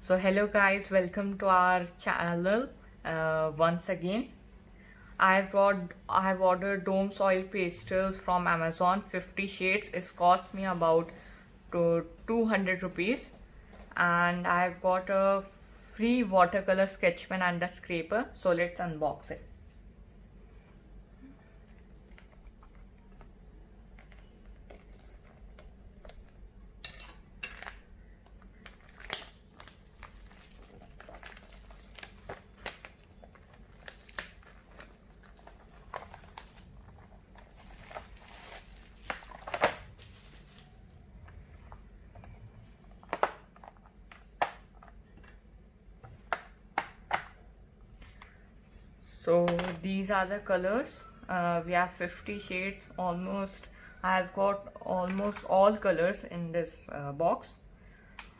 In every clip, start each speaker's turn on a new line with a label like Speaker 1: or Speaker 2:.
Speaker 1: So hello guys, welcome to our channel once again. I've ordered DOMS oil pastels from Amazon, 50 shades. It's cost me about 200 rupees, and I've got a free watercolor sketch pen and a scraper. So let's unbox it. So these are the colors. We have 50 shades almost. I've got almost all colors in this box,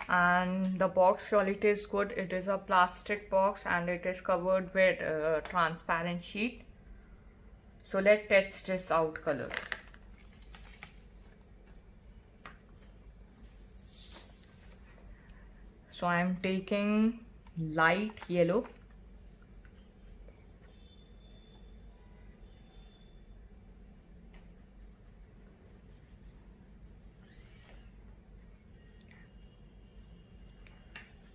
Speaker 1: and the box quality is good. It is a plastic box and it is covered with a transparent sheet. So let's test this out colors. So I am taking light yellow,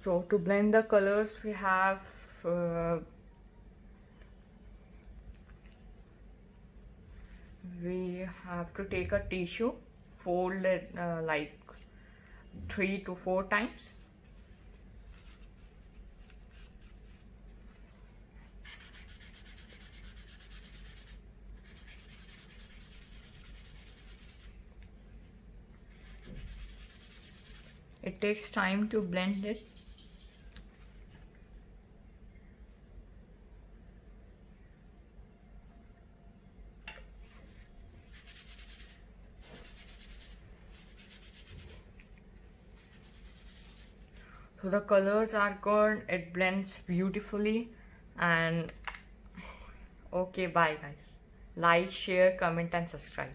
Speaker 1: so to blend the colors we have to take a tissue, fold it like 3 to 4 times. It takes time to blend it. So the colors are good, it blends beautifully, and okay, bye guys. Like, share, comment and subscribe.